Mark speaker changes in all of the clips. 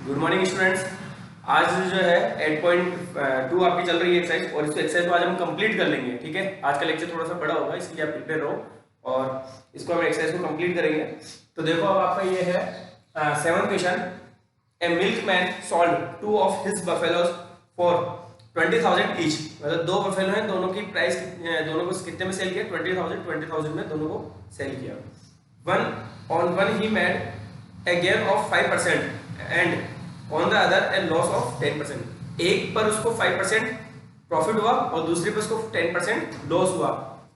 Speaker 1: Good morning students. आज जो है 8.2 आपकी चल रही है एक्सरसाइज, और इस एक्सरसाइज को आज हम कंप्लीट कर लेंगे। ठीक है, आज का लेक्चर थोड़ा सा बड़ा होगा, इसलिए आप प्रिपेयर रहो और इसको हम एक्सरसाइज को कंप्लीट करेंगे। तो देखो, अब आपका ये है 7th question. A milkman sold 2 of his buffaloes for 20,000 each. मतलब 2 बफेलो हैं, दोनों की प्राइस दोनों को कितने में सेल किया? 20,000 में दोनों को सेल किया। One he made a gain of 5% and on the other A loss of 10%। एक पर उसको 5% प्रॉफिट हुआ और दूसरे पर उसको 10% लॉस हुआ।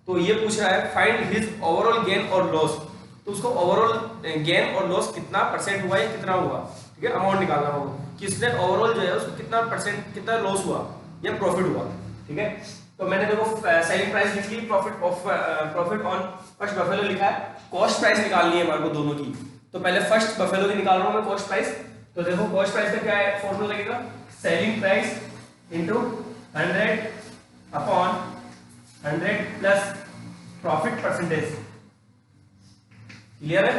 Speaker 1: तो ये पूछ रहा है फाइंड हिज ओवरऑल गेन और लॉस। तो उसको ओवरऑल गेन और लॉस कितना परसेंट हुआ या कितना हुआ, ठीक है, अमाउंट निकालना होगा कि इसने ओवरऑल जो है उसको कितना परसेंट, कितना लॉस हुआ या प्रॉफिट हुआ। ठीक है, तो मैंने देखो सेलिंग प्राइस लिख ली, प्रॉफिट ऑन फर्स्ट बफेलो लिखा है, कॉस्ट प्राइस निकालनी है हमारे को दोनों की। तो पहले फर्स्ट बफेलो की निकाल रहा हूं मैं कॉस्ट प्राइस। तो देखो कॉस्ट प्राइस का क्या है फॉर्मूला लगेगा, selling price into 100 upon 100 plus profit percentage. Clear है?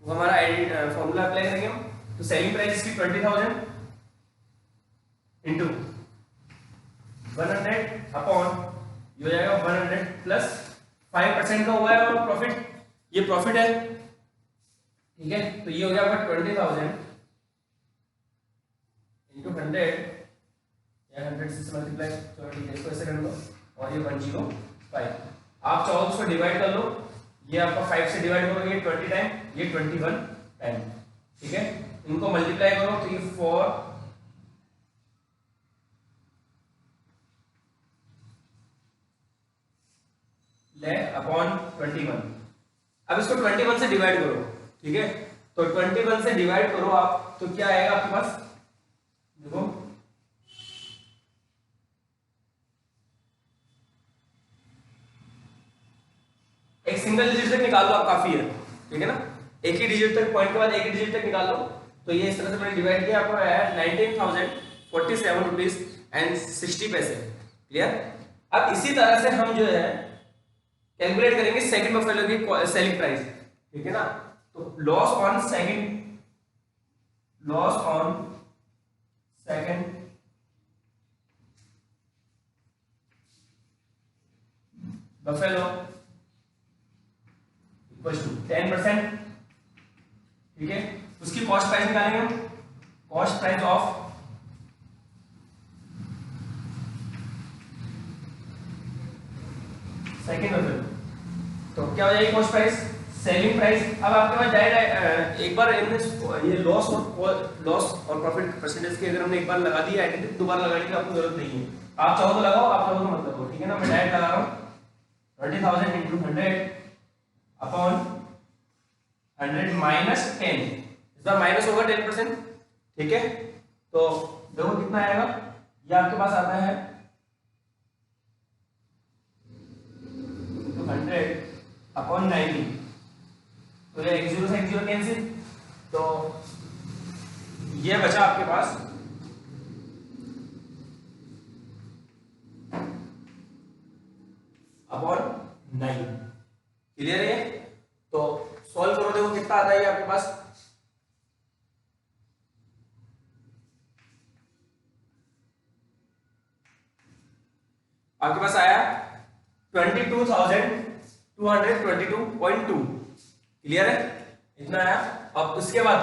Speaker 1: वो हमारा फॉर्मूला अप्लाई करेंगे हम। तो सेलिंग प्राइस की 20,000 इनटू 100 अपॉन ये हो जाएगा 100 प्लस 5% का हुआ है और प्रॉफिट, ये प्रॉफिट है। ठीक है, तो ये हो गया आपका 20,000 इंटू 100 या 100 से मल्टीप्लाई, तो ठीक है, इसको ऐसे कर लो और ये 105। आप चाहो तो इसको डिवाइड कर लो, ये आपका 5 से डिवाइड करोगे 20 टाइम, ये 21 टाइम। ठीक है, इनको मल्टीप्लाई करो तो ये 4 ले अपॉन 21। अब इसको 21 से डिवाइड करो। ठीक है, तो 21 से डिवाइड करो आप, तो क्या आएगा आपके पास? देखो एक सिंगल डिजिट तक निकाल लो आप, काफी है। ठीक है ना, एक ही डिजिट तक, पॉइंट के बाद एक ही डिजिट तक निकाल लो। तो ये इस तरह से मैंने डिवाइड किया, आपको आया 19,047 रुपीज एंड 60 पैसे। क्लियर? अब इसी तरह से हम जो है कैलकुलेट करेंगे सेकंड बफेलो की सेलिंग प्राइस। ठीक है ना, तो loss on second buffalo equal to 10%। ठीक है, उसकी कॉस्ट प्राइस निकालेंगे हम, cost price of second buffalo. तो क्या हो जाएगी कॉस्ट प्राइस, सेलिंग प्राइस। अब आपके पास डायरेक्ट एक बार ये लॉस और प्रॉफिट परसेंटेज की अगर हमने एक बार लगा दी आइडेंटिटी, दोबारा लगाने की आपको जरूरत नहीं है। आप चाहो तो लगाओ, आप चाहो तो मत लगाओ। ठीक है ना, मैं डायरेक्ट लगा रहा हूं 20,000 इंटू 100 अपॉन 100 माइनस 10। इस बार माइनस होगा 10%। ठीक है, तो देखो कितना आएगा, ये आपके पास आता है 100 अपॉन 90। तो ये 1 0 से 1 0 कैंसिल, तो ये बचा आपके पास अपॉन 9। क्लियर है? तो सॉल्व करो, देखो कितना आता है आपके पास। आपके पास आया 22,222.2। क्लियर है? इतना आया। अब उसके बाद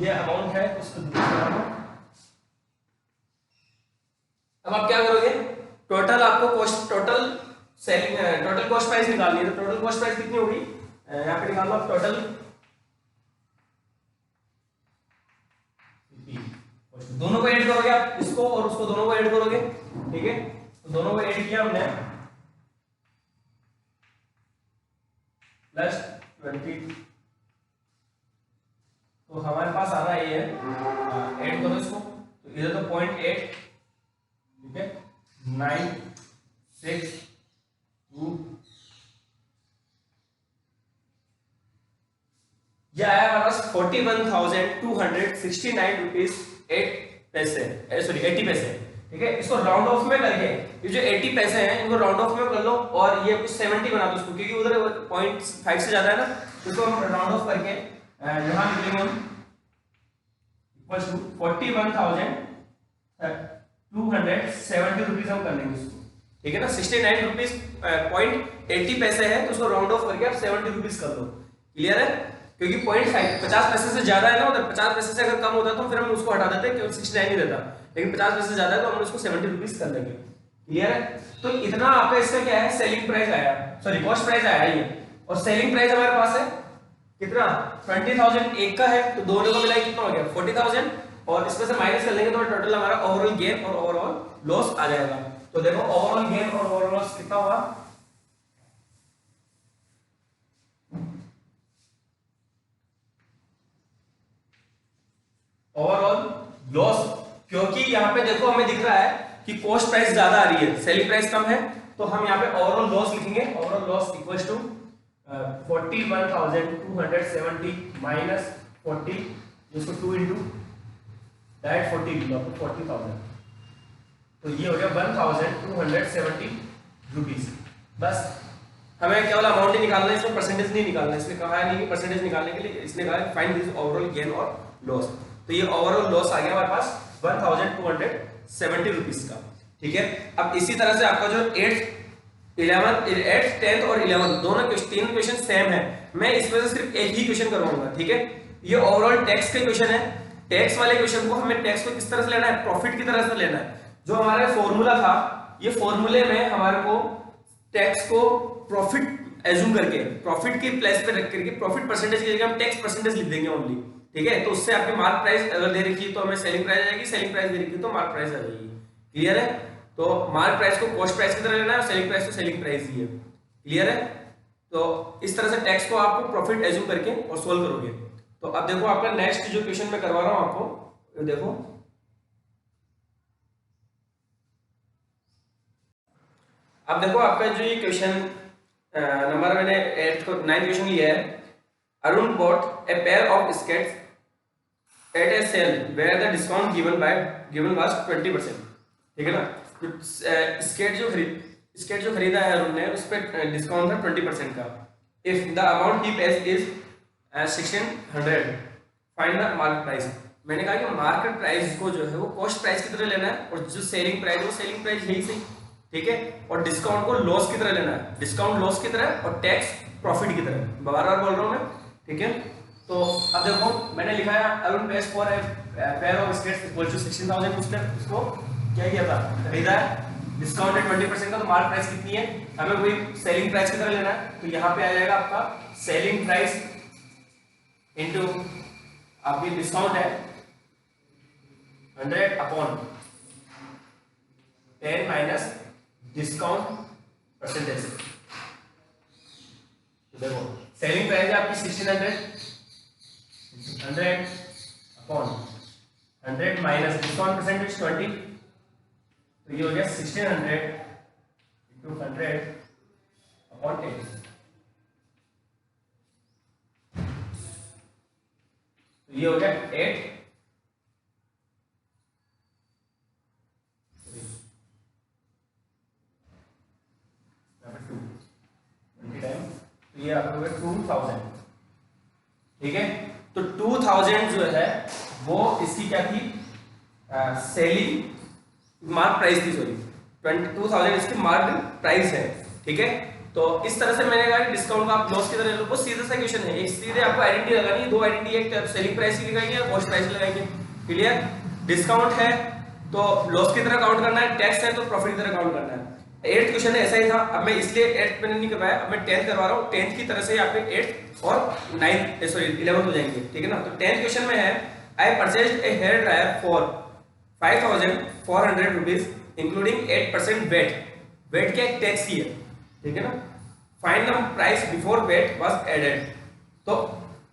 Speaker 1: ये अमाउंट है, उसको अब आप क्या करोगे, टोटल आपको कॉस्ट, टोटल कॉस्ट प्राइस निकालनी है। तो टोटल कॉस्ट प्राइस कितनी होगी, यहाँ पे निकाल लो आप टोटल। दोनों को ऐड करोगे आप, इसको और उसको दोनों को ऐड करोगे। ठीक है, तो दोनों को ऐड किया हमने, प्लस 20। तो हमारे पास आ रहा है ये, ऐड करो इसको, तो इधर तो 0.8। ठीक है, 962 यह आया हमारे पास 41,269 रुपीज 8 पैसे, सॉरी 80 पैसे। ठीक है, इसको राउंड ऑफ में करके ये जो 80 पैसे हैं इनको राउंड ऑफ में कर लो और ये कुछ 70 बना दो इसको, क्योंकि उधर 0.5 से ज्यादा है ना, तो इसको हम राउंड ऑफ करके यहां लिखेंगे हम इक्वल टू 41,270 रुपीज हम कर लेंगे इसको, ठीक है ना। 69 रुपीज पॉइंट 80 पैसे है, तो उसको राउंड ऑफ करके आप 70 रुपीज कर दो। क्लियर है, क्योंकि पॉइंट 50 पैसे से ज्यादा है ना, तो 50 पैसे से अगर कम होता तो फिर हम उसको हटा देते, केवल 69 ही रहता, लेकिन 50 पैसे से ज्यादा है तो हम उसको 70 रुपीज कर देंगे। क्लियर है, तो इतना आपका इसका क्या है, सेलिंग प्राइस आया, सॉरी कॉस्ट प्राइस आया ये, और सेलिंग प्राइस हमारे पास है कितना 20,000 एक का है, तो दोनों को मिलाकर कितना हो गया 40,000, और इसमें से माइनस कर लेंगे तो टोटल हमारा ओवरऑल गेन और ओवरऑल लॉस आ जाएगा। तो देखो ओवरऑल गेन और ओवरऑल लॉस कितना हुआ, ओवरऑल लॉस, क्योंकि यहाँ पे देखो हमें दिख रहा है कि कॉस्ट प्राइस ज्यादा आ रही है, सेलिंग प्राइस कम है, तो हम यहाँ पे ओवरऑल लॉस लिखेंगे। Overall loss equals to 41,270 minus 40, जिसको 2 इंटू डायरेक्ट 40 लिखा तो 40,000, तो ये हो गया 1,270 रुपीज। बस हमें केवल अमाउंट ही निकालना है, इसमें परसेंटेज नहीं निकालना है, इसलिए कहा है नहीं कि परसेंटेज निकालने के लिए, इसने कहा फाइंड दिस ओवरऑल गेन और लॉस। तो ये ओवरऑल लॉस आ गया हमारे पास 1,270 रुपीज का, ठीक है। अब इसी तरह से आपका जो 8th 10th और 11th दोनों तीन क्वेश्चन सेम है, मैं इसमें से सिर्फ एक ही क्वेश्चन करवाऊंगा, ठीक है। ये ओवरऑल टैक्स के क्वेश्चन है, टैक्स वाले क्वेश्चन को हमें टैक्स को किस तरह से लेना है, प्रॉफिट की तरह से लेना है। जो हमारा फॉर्मूला था, ये फॉर्मूले में हमारे को टैक्स को प्रॉफिट एज्यूम करके, प्रॉफिट के प्लेस पे रख करके प्रॉफिट परसेंटेज की जगह हम टैक्स परसेंटेज लिख देंगे ओनली, ठीक है। तो उससे आपकी मार्क प्राइस अगर दे रखी है तो हमें सेलिंग प्राइस आ जाएगी, सेलिंग प्राइस दे रखी है तो मार्क प्राइस आ जाएगी। क्लियर है, तो मार्क प्राइस को कॉस्ट प्राइस की तरह लेना है और सेलिंग प्राइस को सेलिंग प्राइस ही है। क्लियर है, तो इस तरह से टैक्स को आपको प्रॉफिट एज्यूम करके और सोल्व करोगे। तो अब देखो आपका नेक्स्ट जो क्वेश्चन मैं करवा रहा हूं आपको, देखो अब देखो आपका जो ये क्वेश्चन नंबर मैंने 9th क्वेश्चन लिया है। Arun bought a pair of skates at a sale where the discount given was 20%, ठीक है ना। स्केट जो खरीदा है अरुण ने, उस पर डिस्काउंट था 20% का। If the amount he page is 1600, find the market price. मैंने कहा कि मार्केट प्राइस को जो है वो कॉस्ट प्राइस की तरह लेना है, और जो सेलिंग प्राइस वो सेलिंग प्राइस यही सही, ठीक है। और डिस्काउंट को लॉस की तरह लेना है, डिस्काउंट लॉस की तरह और टैक्स प्रॉफिट की तरह, बार बार बोल रहा हूं मैं, ठीक है। तो अब देखो मैंने लिखा है Arun pays for a pair of skates equal to 16,000, उसने उसको क्या किया था, खरीदा है, डिस्काउंट है 20% का, तो मार्क प्राइस कितनी है, हमें वही सेलिंग प्राइस की तरह लेना है। तो यहाँ पे आ जाएगा आपका सेलिंग प्राइस इनटू आपकी डिस्काउंट है 100 अपॉन 10 माइनस डिस्काउंट परसेंटेज। देखो सेलिंग प्राइस है आपकी 1600, 100 अपॉन 100 माइनस डिस्काउंट परसेंटेज 20, तो ये हो गया 1600 इंटू 100 अपॉन 10, तो ये हो गया 8 ये आपको 2000, ठीक है। तो 2000 जो है वो इसकी क्या थी, सेलिंग मार्क प्राइस थी, सॉरी 2000 इसकी मार्क प्राइस है, ठीक है। तो इस तरह से मैंने कहा कि डिस्काउंट का आप लॉस की तरह लो, वो सीधा सा क्वेश्चन है, एक सीधे आपको आइडेंटिटी लगानी है, दो आइडेंटिटी, एक सेलिंग प्राइस की लगाएंगे या कॉस्ट प्राइस लगाएंगे। क्लियर, डिस्काउंट है तो लॉस की तरह काउंट करना है, टैक्स है तो प्रॉफिट की तरह काउंट करना है। 8th क्वेश्चन ऐसा ही था, अब मैं इसलिए 8th मैंने नहीं करवाया, अब मैं 10th करवा रहा हूँ। 10th की तरह से यहाँ पे 8th और 9th सॉरी 11th हो जाएंगे, ठीक है ना। तो 10th क्वेश्चन में है I purchased a hair dryer for 5,400 rupees including 8% VAT, VAT क्या टैक्स की है, ठीक है ना। Find the price before VAT was added, तो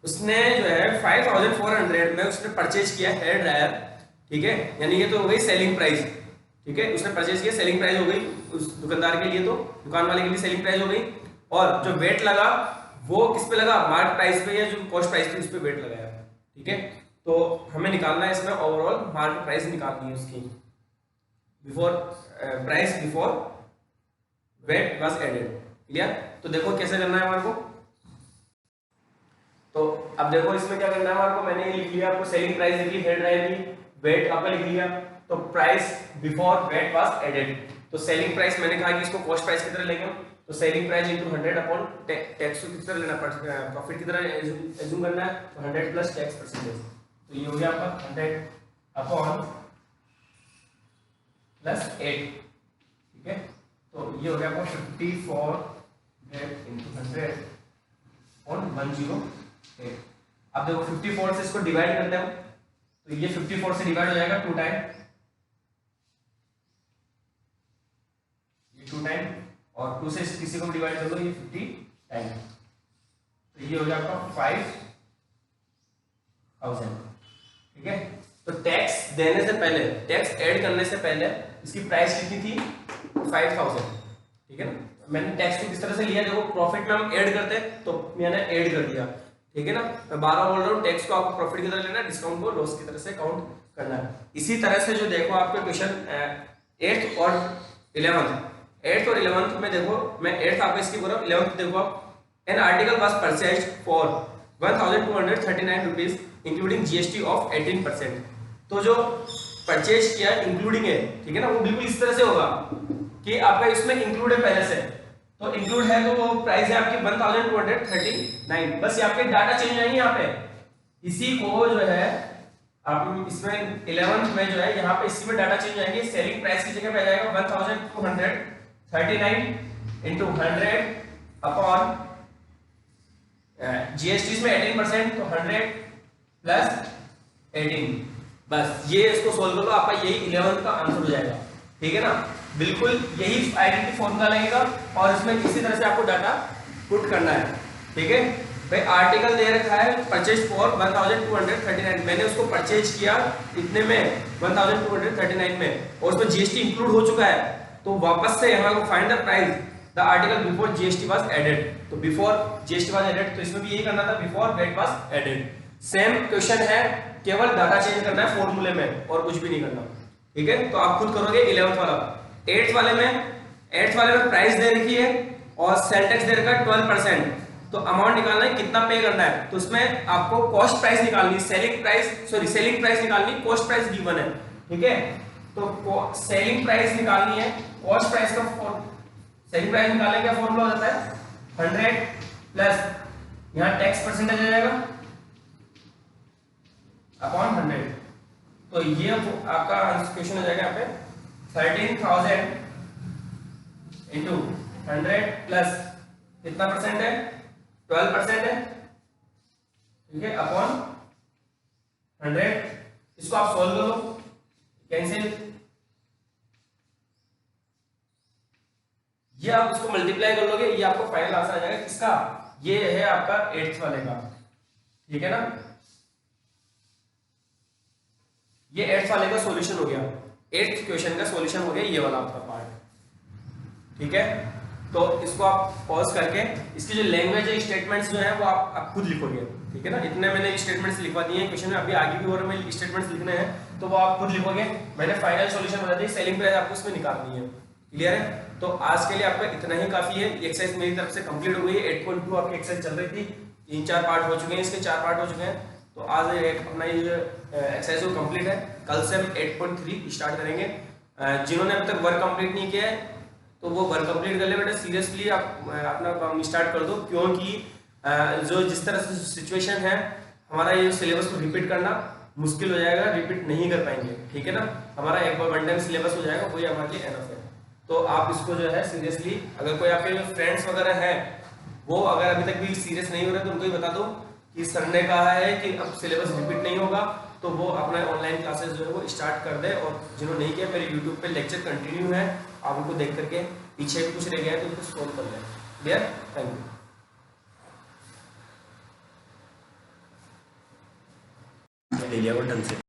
Speaker 1: उसने जो है 5,400 में उसने परचेज किया हेयर ड्रायर, ठीक है, यानी ये तो हो गई सेलिंग प्राइस, ठीक है। उसने परचेज किया, सेलिंग प्राइस हो गई उस दुकानदार के लिए, तो दुकान वाले के लिए सेलिंग प्राइस हो गई, और जो वेट लगा वो किस पे लगा, मार्क प्राइस पे, या जो कॉस्ट प्राइस पे उस पे वेट लगाया, ठीक है। तो हमें निकालना है इसमें ओवरऑल मार्केट प्राइस निकालनी है उसकी, before price before VAT was added. Clear, तो देखो कैसे करना है हमारे को। तो अब देखो इसमें क्या करना है हमारे को, मैंने ये लिख लिया, आपको सेलिंग प्राइस लिख ली, हेड लाइन की, वेट आपका लिख लिया, तो price before VAT was added. तो सेलिंग प्राइस मैंने कहा कि इसको कॉस्ट प्राइस की तरह लेंगे, तो selling price into 100 upon tax को किस तरह लेना पड़ेगा, प्रॉफिट की तरह एज्यूम करना है, तो 100 प्लस टैक्स परसेंटेज, तो ये हो गया आपका 100 अपॉन प्लस 8, ठीक है। तो ये हो गया आपका 54 इनटू 100 ऑन 108। अब देखो 54 से इसको डिवाइड करते हैं, तो ये 54 से डिवाइड हो जाएगा 2 टाइम, ये 2 टाइम, और 2 से किसी को डिवाइड कर दो, ये 50 टाइम, तो ये हो गया आपका 5000, ठीक है। तो टैक्स देने से पहले, टैक्स ऐड करने से पहले इसकी प्राइस कितनी थी, 5000, ठीक है ना। मैंने टैक्स को किस तरह से लिया, देखो प्रॉफिट में हम ऐड करते हैं, तो मैंने ऐड कर दिया, ठीक है ना। मैं बार बार बोल रहा हूँ, टैक्स को आपको प्रॉफिट की तरह लेना है, डिस्काउंट को लॉस की तरह से काउंट करना है। इसी तरह से जो देखो आपके क्वेश्चन 8th और 11th में देखो, मैं 8th आपको इसकी बोल रहा हूँ, 11th देखो आप, an article was purchased for 1239 rupees including GST of 18%। तो जो परचेज किया इंक्लूडिंग है, ठीक है ना, वो बिल्कुल इस तरह से होगा कि आपका इसमें इंक्लूड है पहले से, तो इंक्लूड है तो वो प्राइस है आपकी 1239, बस ये आपके डाटा चेंज नहीं है यहाँ पे। इसी को जो है आप इसमें 11th में जो है यहाँ पे इसी में डाटा चेंज आएंगे, सेलिंग प्राइस की जगह पे आ जाएगा 1239 इंटू 100 अपॉन जीएसटी में 18%, तो 100 प्लस 18, बस ये इसको सोल्व कर लो, आपका यही 11th का आंसर हो जाएगा, ठीक है ना। बिल्कुल यही आइडेंटिटी फॉर्मूला लगेगा और इसमें इसी तरह से आपको डाटा पुट करना है, ठीक है भाई। आर्टिकल दे रखा है परचेज फॉर 1239, मैंने उसको परचेज किया इतने में 1239 में, और उसमें जीएसटी इंक्लूड हो चुका है, तो वापस से यहाँ को find the price the article before GST was added, तो बिफोर जीएसटी वाज एडेड, तो इसमें भी यही करना था, before VAT was added. Same question है, केवल डाटा चेंज करना है फॉर्मूले में और कुछ भी नहीं करना, ठीक है। तो आप खुद करोगे 11th वाला। 8th वाले में प्राइस दे रखी है और सेल टैक्स दे रखा है 12%, तो अमाउंट निकालना है, कितना पे करना है, तो उसमें आपको कॉस्ट प्राइस निकालनी, सेलिंग प्राइस निकालनी, कॉस्ट प्राइस गिवन है, ठीक है। तो सेलिंग प्राइस निकालनी है, कॉस्ट प्राइस का सेलिंग प्राइस निकालने का फॉर्मूला हो जाता है 100 प्लस यहाँ टैक्स परसेंटेज आ जाएगा अपॉन 100, तो ये आपका क्वेश्चन हो जाएगा यहाँ पे 13,000 इंटू 100 प्लस कितना परसेंट है, 12% है, ठीक है, अपॉन 100। इसको आप सॉल्व करो, कैंसिल, ये आप इसको मल्टीप्लाई कर लोगे, ये आपको फाइनल आंसर आ जाएगा किसका, ये है आपका 8th वाले का, ठीक है ना। ये 8th वाले का सॉल्यूशन हो गया, 8th क्वेश्चन का सॉल्यूशन हो गया ये वाला आपका पार्ट, ठीक है। तो इसको आप पॉज करके इसकी जो लैंग्वेज है, स्टेटमेंट्स जो है वो आप खुद लिखोगे, ठीक है ना। इतने मैंने स्टेटमेंट्स लिखवा दिए हैं क्वेश्चन में, अभी आगे भी और में स्टेटमेंट्स लिखने हैं, तो वो आप खुद लिखोगे। मैंने फाइनल सॉल्यूशन बता दिया, सेलिंग प्राइस आपको इसमें निकालनी है, क्लियर है। तो आज के लिए आपका इतना ही काफी है, एक्सरसाइज मेरी तरफ से कंप्लीट हो गई है। 8.2 आपकी एक्सरसाइज चल रही थी, 3-4 पार्ट हो चुके हैं, इसके 4 पार्ट हो चुके हैं, तो आज अपना ये एक्सरसाइज वो कंप्लीट है। कल से हम 8.3 स्टार्ट करेंगे। जिन्होंने अब तक वर्क कंप्लीट नहीं किया है तो वो वर्क कंप्लीट कर ले बेटा, सीरियसली आप अपना काम स्टार्ट कर दो, क्योंकि जो जिस तरह से सिचुएशन है, हमारा ये सिलेबस को रिपीट करना मुश्किल हो जाएगा, रिपीट नहीं कर पाएंगे, ठीक है ना। हमारा एक बार 1 टाइम सिलेबस हो जाएगा, वही हमारे लिए एनफ है। तो आप इसको जो है सीरियसली, अगर कोई आपके जो फ्रेंड्स वगैरह हैं वो अगर अभी तक भी सीरियस नहीं हो रहे तो उनको ही बता दो कि सर ने कहा है कि अब सिलेबस रिपीट नहीं होगा, तो वो अपना ऑनलाइन क्लासेस जो है वो स्टार्ट कर दे। और जिन्होंने नहीं किया, मेरे यूट्यूब पे लेक्चर कंटिन्यू है, आप उनको देख करके पीछे भी कुछ रह गया है तो उनको सोल्व कर लें। Clear, thank you. ले लिया वो ढंग से।